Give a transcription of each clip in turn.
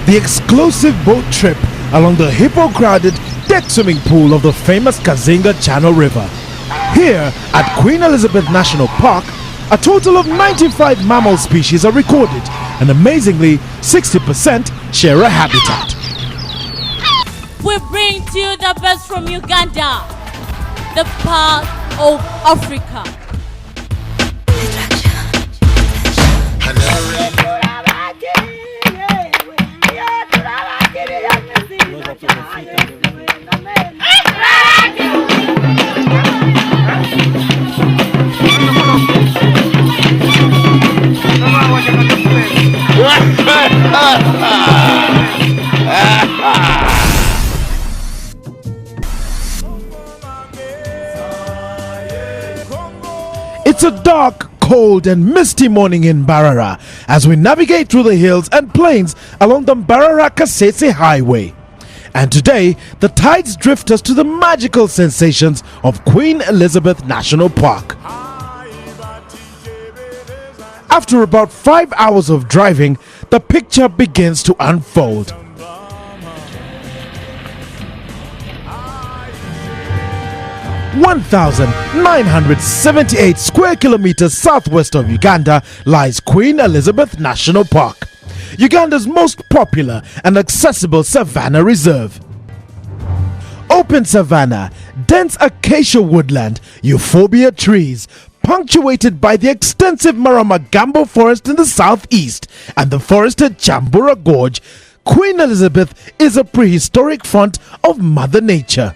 The exclusive boat trip along the hippo-crowded deck swimming pool of the famous Kazinga Channel River. Here at Queen Elizabeth National Park, a total of 95 mammal species are recorded, and amazingly 60% share a habitat. We bring to you the best from Uganda, the part of Africa. It's a dark, cold and misty morning in Mbarara as we navigate through the hills and plains along the Mbarara-Kasese Highway. And today, the tides drift us to the magical sensations of Queen Elizabeth National Park. After about 5 hours of driving, the picture begins to unfold. (1,978 square kilometers southwest of Uganda lies Queen Elizabeth National Park, Uganda's most popular and accessible savanna reserve. Open savanna, dense acacia woodland, euphorbia trees, punctuated by the extensive Maramagambo forest in the southeast and the forested Chambura Gorge, Queen Elizabeth is a prehistoric font of Mother Nature.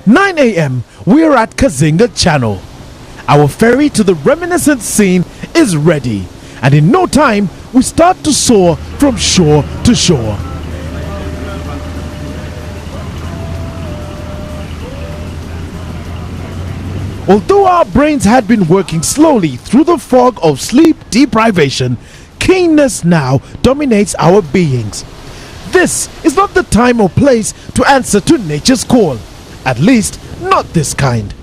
9 a.m. we are at Kazinga Channel. Our ferry to the reminiscent scene is ready, and in no time we start to soar from shore to shore. Although our brains had been working slowly through the fog of sleep deprivation, keenness now dominates our beings. This is not the time or place to answer to nature's call. At least, not this kind.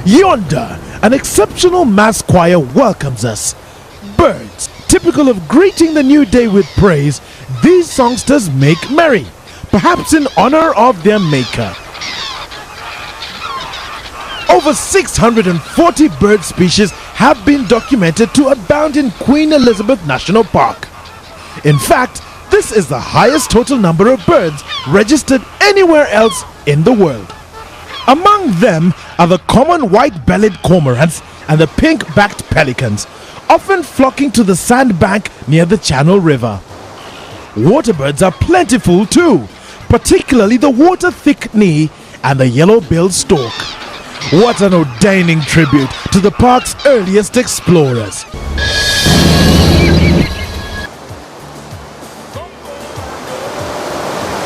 Yonder, an exceptional mass choir welcomes us. Birds, typical of greeting the new day with praise, these songsters make merry, perhaps in honor of their maker. Over 640 bird species have been documented to abound in Queen Elizabeth National Park. In fact, this is the highest total number of birds registered anywhere else in the world. Among them are the common white-bellied cormorants and the pink-backed pelicans, often flocking to the sandbank near the Channel River. Waterbirds are plentiful too, particularly the water-thick-knee and the yellow-billed stork. What an ordaining tribute to the park's earliest explorers.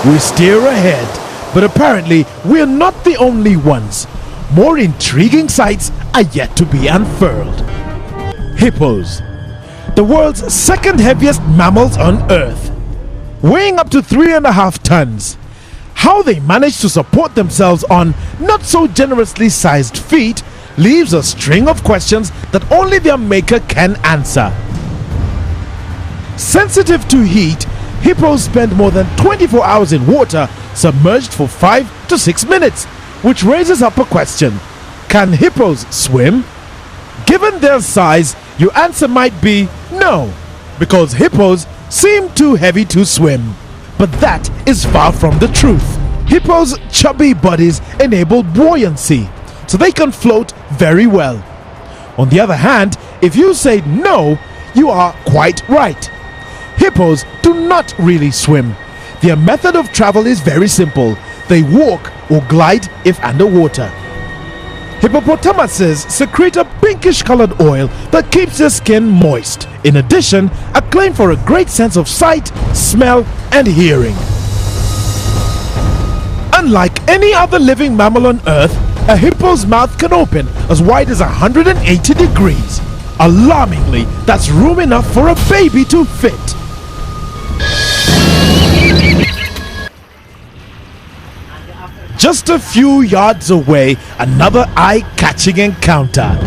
We steer ahead, but apparently we are not the only ones. More intriguing sights are yet to be unfurled. Hippos, the world's second heaviest mammals on Earth, weighing up to 3.5 tons. How they manage to support themselves on not so generously sized feet leaves a string of questions that only their maker can answer. Sensitive to heat, hippos spend more than 24 hours in water, submerged for 5 to 6 minutes, which raises up a question. Can hippos swim? Given their size, your answer might be no, because hippos seem too heavy to swim. But that is far from the truth. Hippos' chubby bodies enable buoyancy, so they can float very well. On the other hand, if you say no, you are quite right. Hippos do not really swim. Their method of travel is very simple. They walk or glide if underwater. Hippopotamuses secrete a pinkish colored oil that keeps their skin moist. In addition, acclaimed for a great sense of sight, smell, and hearing. Unlike any other living mammal on Earth, a hippo's mouth can open as wide as 180 degrees. Alarmingly, that's room enough for a baby to fit. Just a few yards away, another eye-catching encounter.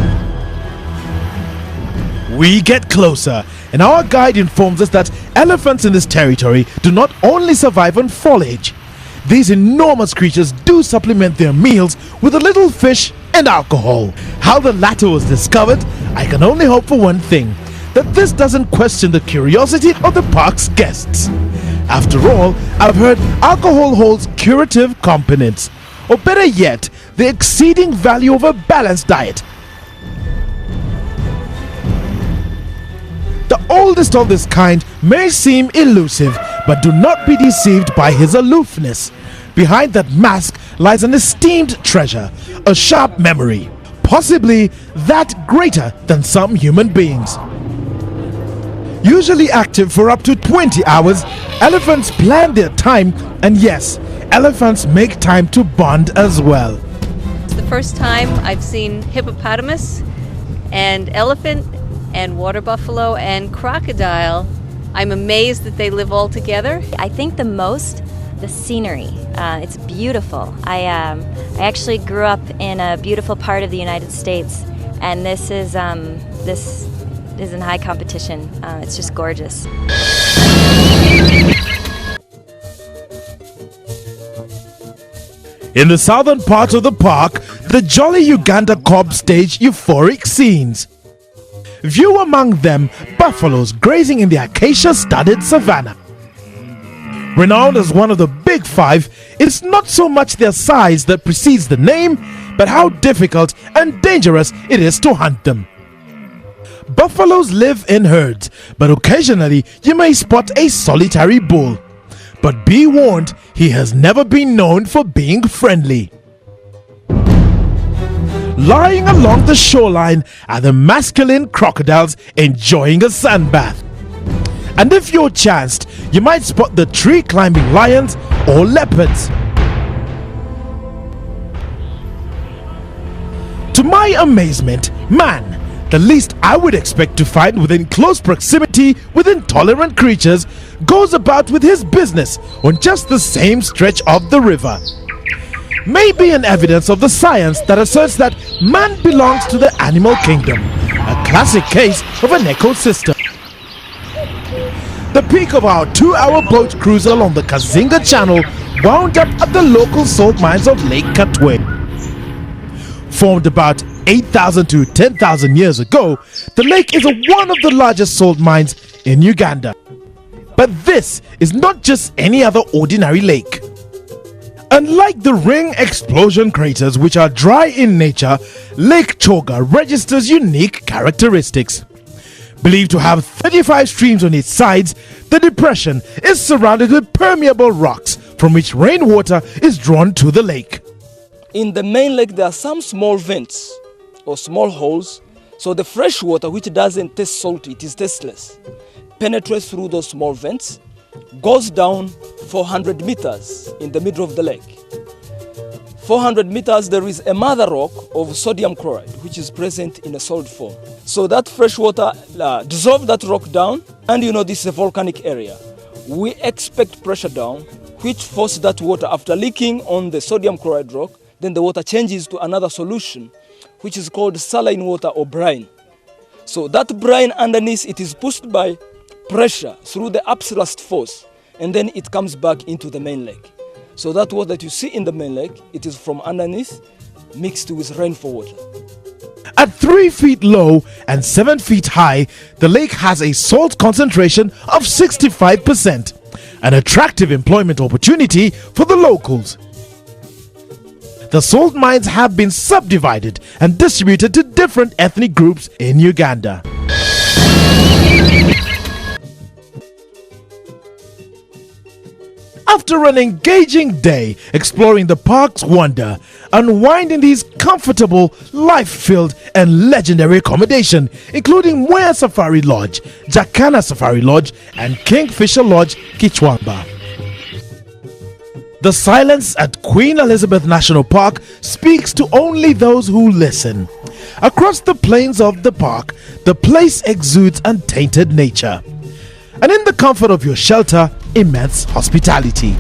We get closer, and our guide informs us that elephants in this territory do not only survive on foliage. These enormous creatures do supplement their meals with a little fish and alcohol. How the latter was discovered, I can only hope for one thing: that this doesn't question the curiosity of the park's guests. After all, I've heard alcohol holds curative components, or better yet, the exceeding value of a balanced diet. The oldest of this kind may seem elusive, but do not be deceived by his aloofness. Behind that mask lies an esteemed treasure, a sharp memory, possibly that greater than some human beings. Usually active for up to 20 hours, elephants plan their time, and yes, elephants make time to bond as well. It's the first time I've seen hippopotamus and elephant and water buffalo and crocodile. I'm amazed that they live all together. I think the scenery. It's beautiful. I actually grew up in a beautiful part of the United States, and this is in high competition. It's just gorgeous. In the southern part of the park, the jolly Uganda cob stage euphoric scenes. View among them buffaloes grazing in the acacia-studded savanna. Renowned as one of the Big Five, it's not so much their size that precedes the name, but how difficult and dangerous it is to hunt them. Buffaloes live in herds, but occasionally you may spot a solitary bull. But be warned, he has never been known for being friendly. Lying along the shoreline are the masculine crocodiles enjoying a sunbath. And if you're chanced, you might spot the tree-climbing lions or leopards. To my amazement, man, the least I would expect to find within close proximity with intolerant creatures, goes about with his business on just the same stretch of the river. Maybe an evidence of the science that asserts that man belongs to the animal kingdom, a classic case of an ecosystem. The peak of our 2-hour boat cruise along the Kazinga Channel wound up at the local salt mines of Lake Katwe. Formed about 8,000 to 10,000 years ago, the lake is one of the largest salt mines in Uganda. But this is not just any other ordinary lake. Unlike the ring explosion craters, which are dry in nature, Lake Choga registers unique characteristics. Believed to have 35 streams on its sides, the depression is surrounded with permeable rocks from which rainwater is drawn to the lake. In the main lake, there are some small vents or small holes, so the fresh water, which doesn't taste salty, it is tasteless, penetrates through those small vents, goes down 400 meters in the middle of the lake. 400 meters, there is a mother rock of sodium chloride, which is present in a solid form. So that fresh water dissolves that rock down, and this is a volcanic area. We expect pressure down, which forces that water, after leaking on the sodium chloride rock, then the water changes to another solution, which is called saline water or brine. So that brine underneath, it is pushed by pressure through the upthrust force, and then it comes back into the main lake. So that water that you see in the main lake, it is from underneath mixed with rainfall water. At 3 feet low and 7 feet high, the lake has a salt concentration of 65%, an attractive employment opportunity for the locals. The salt mines have been subdivided and distributed to different ethnic groups in Uganda. After an engaging day exploring the park's wonder, unwind in these comfortable, life-filled and legendary accommodation, including Mwea Safari Lodge, Jakana Safari Lodge and Kingfisher Lodge, Kichwamba. The silence at Queen Elizabeth National Park speaks to only those who listen. Across the plains of the park, the place exudes untainted nature. And in the comfort of your shelter, immense hospitality.